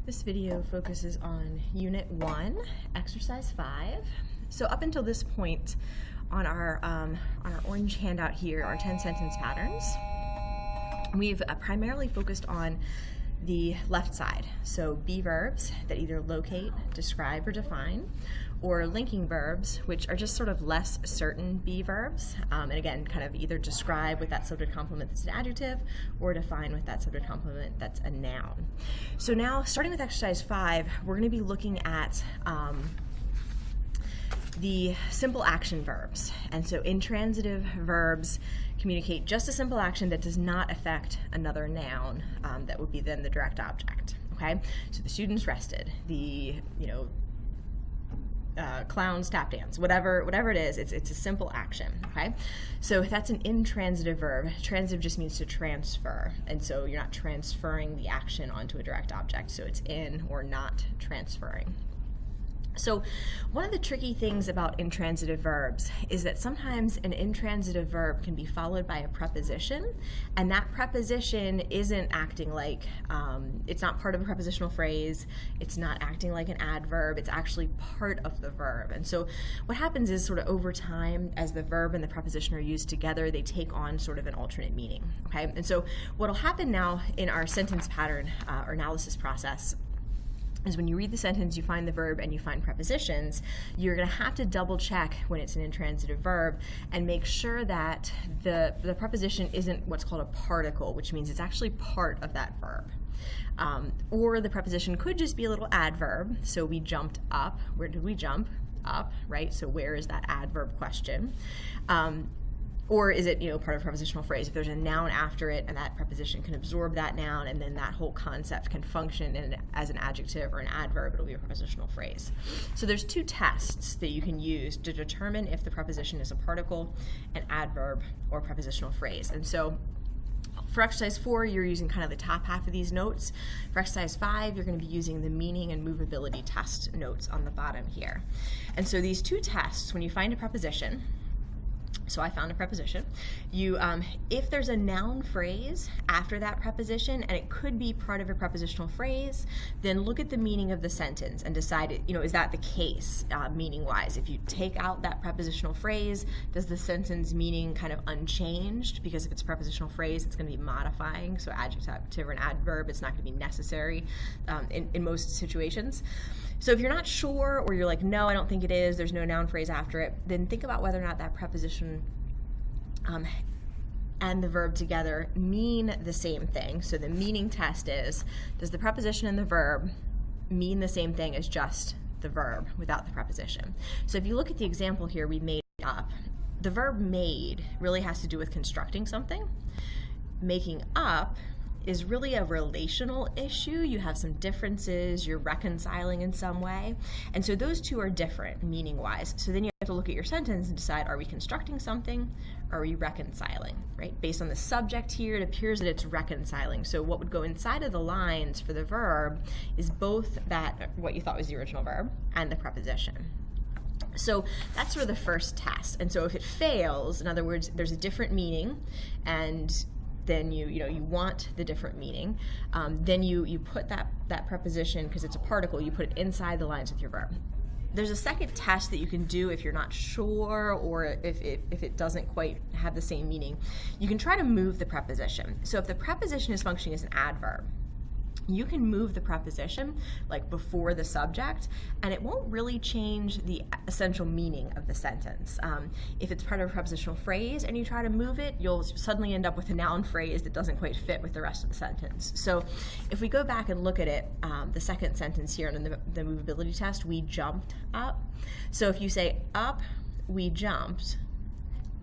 This video focuses on Unit 1, Exercise 5. So up until this point on our orange handout here, our 10 sentence patterns, we've primarily focused on the left side. So be verbs that either locate, describe, or define, or linking verbs, which are just sort of less certain be verbs, and again, kind of either describe with that subject complement that's an adjective, or define with that subject complement that's a noun. So now, starting with exercise 5, we're going to be looking at the simple action verbs. And so intransitive verbs communicate just a simple action that does not affect another noun that would be then the direct object. Okay, so the students rested, the clowns tap dance, whatever it is, it's a simple action. Okay, so if that's an intransitive verb, transitive just means to transfer, and so you're not transferring the action onto a direct object, so it's in or not transferring. So one of the tricky things about intransitive verbs is that sometimes an intransitive verb can be followed by a preposition, and that preposition isn't acting like, it's not part of a prepositional phrase, it's not acting like an adverb, it's actually part of the verb. And so what happens is sort of over time, as the verb and the preposition are used together, they take on sort of an alternate meaning, okay? And so what'll happen now in our sentence pattern or analysis process is when you read the sentence, you find the verb and you find prepositions, you're going to have to double check when it's an intransitive verb and make sure that the preposition isn't what's called a particle, which means it's actually part of that verb. Or the preposition could just be a little adverb. So we jumped up. Where did we jump? Up, right? So where is that adverb question? Or is it, part of a prepositional phrase? If there's a noun after it and that preposition can absorb that noun, and then that whole concept can function as an adjective or an adverb, it'll be a prepositional phrase. So there's two tests that you can use to determine if the preposition is a particle, an adverb, or prepositional phrase. And so for exercise 4, you're using kind of the top half of these notes. For exercise 5, you're going to be using the meaning and movability test notes on the bottom here. And so these two tests, when you find a preposition, so I found a preposition. If there's a noun phrase after that preposition, and it could be part of a prepositional phrase, then look at the meaning of the sentence and decide, is that the case meaning-wise? If you take out that prepositional phrase, does the sentence meaning kind of unchanged? Because if it's a prepositional phrase, it's going to be modifying. So adjective or an adverb, it's not going to be necessary in most situations. So if you're not sure, or you're like, no, I don't think it is, there's no noun phrase after it, then think about whether or not that preposition and the verb together mean the same thing. So the meaning test is, does the preposition and the verb mean the same thing as just the verb without the preposition? So if you look at the example here we made up, the verb made really has to do with constructing something. Making up is really a relational issue. You have some differences, you're reconciling in some way. And so those two are different meaning-wise. So then you have to look at your sentence and decide, are we constructing something, or are we reconciling, right? Based on the subject here, it appears that it's reconciling. So what would go inside of the lines for the verb is both that, what you thought was the original verb, and the preposition. So that's sort of the first test. And so if it fails, in other words, there's a different meaning, and then you want the different meaning, then you put that preposition, because it's a particle, you put it inside the lines with your verb. There's a second test that you can do if you're not sure, or if it doesn't quite have the same meaning. You can try to move the preposition. So if the preposition is functioning as an adverb, you can move the preposition like before the subject, and it won't really change the essential meaning of the sentence. If it's part of a prepositional phrase and you try to move it, you'll suddenly end up with a noun phrase that doesn't quite fit with the rest of the sentence. So if we go back and look at it, the second sentence here in the movability test, we jumped up. So if you say up, we jumped,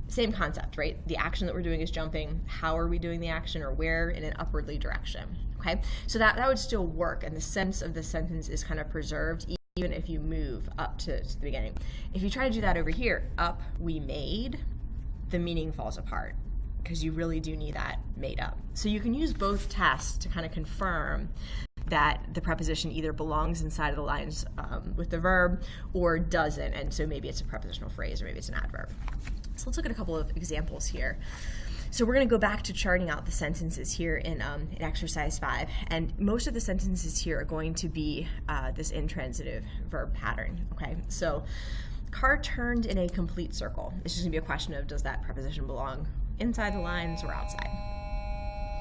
same concept, right? The action that we're doing is jumping. How are we doing the action, or where? In an upwardly direction. Okay, so that would still work, and the sense of the sentence is kind of preserved even if you move up to the beginning. If you try to do that over here, up we made, the meaning falls apart, because you really do need that made up. So you can use both tests to kind of confirm that the preposition either belongs inside of the lines with the verb or doesn't, and so maybe it's a prepositional phrase or maybe it's an adverb. So let's look at a couple of examples here. So we're going to go back to charting out the sentences here in exercise 5, and most of the sentences here are going to be this intransitive verb pattern, okay? So car turned in a complete circle. It's just going to be a question of, does that preposition belong inside the lines or outside?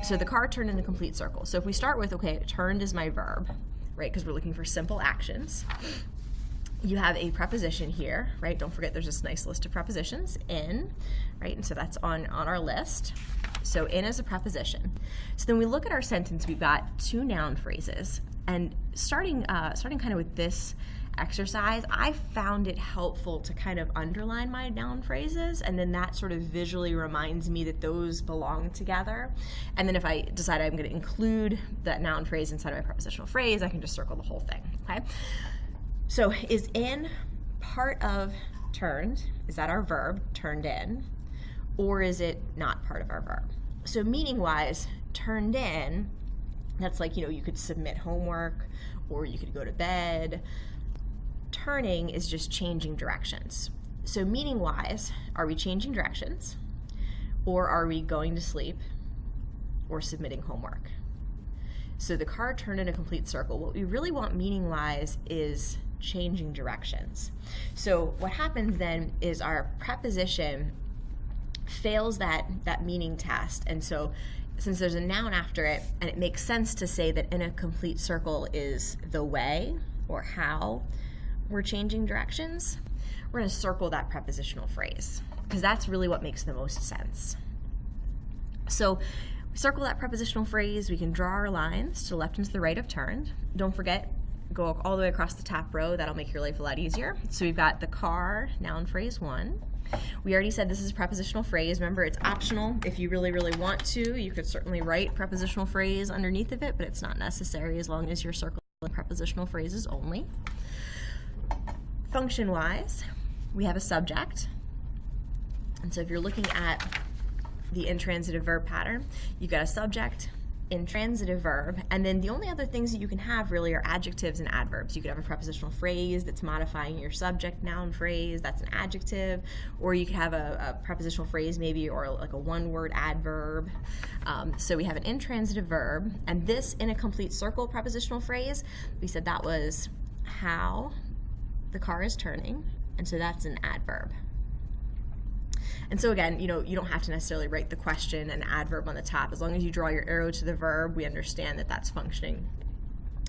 So the car turned in a complete circle. So if we start with, okay, turned is my verb, right, because we're looking for simple actions. You have a preposition here, right? Don't forget there's this nice list of prepositions, in, right? And so that's on our list. So in is a preposition. So then we look at our sentence, we've got 2 noun phrases. And starting kind of with this exercise, I found it helpful to kind of underline my noun phrases, and then that sort of visually reminds me that those belong together. And then if I decide I'm going to include that noun phrase inside of my prepositional phrase, I can just circle the whole thing, okay? So is in part of turned? Is that our verb, turned in? Or is it not part of our verb? So meaning-wise, turned in, that's like, you know, you could submit homework or you could go to bed. Turning is just changing directions. So meaning-wise, are we changing directions? Or are we going to sleep or submitting homework? So the car turned in a complete circle. What we really want meaning-wise is changing directions. So what happens then is our preposition fails that meaning test, and so since there's a noun after it, and it makes sense to say that in a complete circle is the way or how we're changing directions, we're going to circle that prepositional phrase because that's really what makes the most sense. So circle that prepositional phrase, we can draw our lines to the left and to the right of turned. Don't forget, go all the way across the top row, that'll make your life a lot easier. So we've got the car, noun phrase 1. We already said this is a prepositional phrase. Remember, it's optional. If you really, really want to, you could certainly write prepositional phrase underneath of it, but it's not necessary as long as you're circling prepositional phrases only. Function-wise, we have a subject. And so if you're looking at the intransitive verb pattern, you've got a subject, intransitive verb, and then the only other things that you can have really are adjectives and adverbs. You could have a prepositional phrase that's modifying your subject noun phrase, that's an adjective, or you could have a prepositional phrase maybe, or like a one-word adverb. So we have an intransitive verb, and this in a complete circle prepositional phrase, we said that was how the car is turning, and so that's an adverb. And so again, you know, you don't have to necessarily write the question and adverb on the top. As long as you draw your arrow to the verb, we understand that that's functioning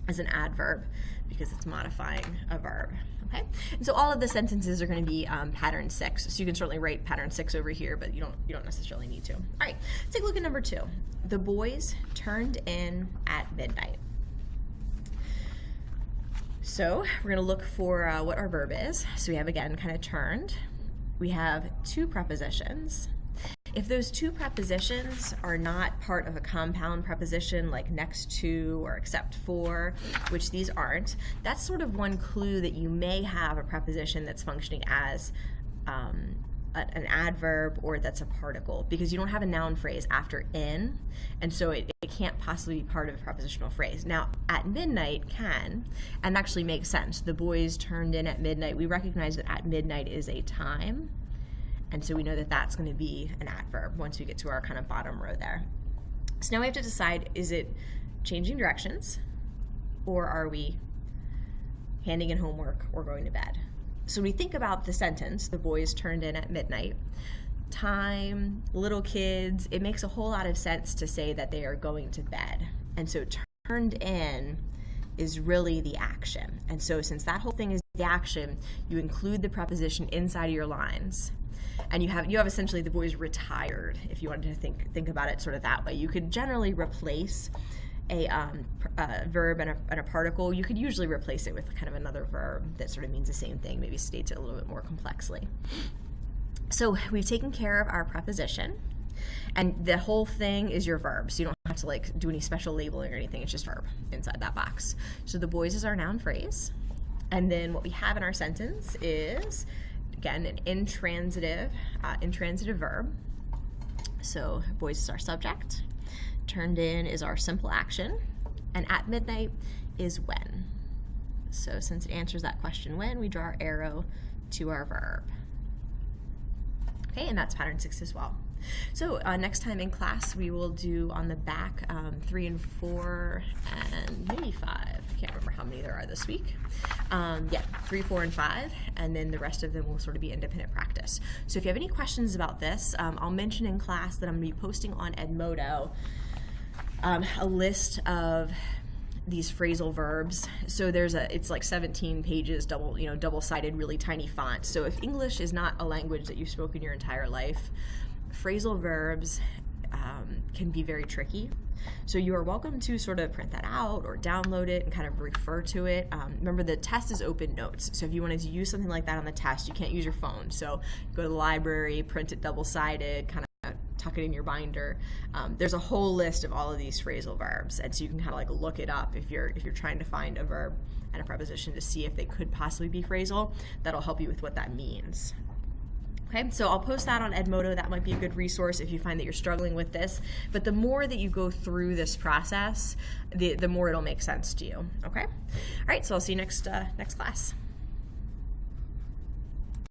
as an adverb because it's modifying a verb, okay? And so all of the sentences are going to be pattern 6. So you can certainly write pattern 6 over here, but you don't necessarily need to. All right, let's take a look at number 2. The boys turned in at midnight. So we're going to look for what our verb is. So we have, again, kind of turned. We have 2 prepositions. If those 2 prepositions are not part of a compound preposition like next to or except for, which these aren't, that's sort of one clue that you may have a preposition that's functioning as an adverb or that's a particle, because you don't have a noun phrase after in, and so it can't possibly be part of a prepositional phrase. Now, at midnight can, and actually makes sense. The boys turned in at midnight. We recognize that at midnight is a time, and so we know that that's going to be an adverb once we get to our kind of bottom row there. So now we have to decide, is it changing directions, or are we handing in homework or going to bed? So when we think about the sentence, the boys turned in at midnight, time, little kids, it makes a whole lot of sense to say that they are going to bed. And so turned in is really the action. And so since that whole thing is the action, you include the preposition inside of your lines. And you have essentially the boys retired, if you wanted to think about it sort of that way. You could generally replace a verb and a particle. You could usually replace it with kind of another verb that sort of means the same thing, maybe states it a little bit more complexly. So we've taken care of our preposition, and the whole thing is your verb, so you don't have to like do any special labeling or anything. It's just verb inside that box. So the boys is our noun phrase, and then what we have in our sentence is, again, an intransitive verb. So boys is our subject, turned in is our simple action, and at midnight is when. So since it answers that question when, we draw our arrow to our verb. Okay, and that's pattern 6 as well. So next time in class, we will do on the back 3 and 4 and maybe 5. I can't remember how many there are this week. Yeah, 3, 4, and 5, and then the rest of them will sort of be independent practice. So if you have any questions about this, I'll mention in class that I'm going to be posting on Edmodo a list of these phrasal verbs. So it's like 17 pages, double-sided, really tiny font. So if English is not a language that you've spoken your entire life, phrasal verbs can be very tricky. So you are welcome to sort of print that out or download it and kind of refer to it. Remember, the test is open notes. So if you wanted to use something like that on the test, you can't use your phone. So go to the library, print it double-sided, kind of tuck it in your binder. There's a whole list of all of these phrasal verbs, and so you can kind of like look it up if you're trying to find a verb and a preposition to see if they could possibly be phrasal. That'll help you with what that means. Okay, so I'll post that on Edmodo. That might be a good resource if you find that you're struggling with this. But the more that you go through this process, the more it'll make sense to you. Okay? All right, so I'll see you next class.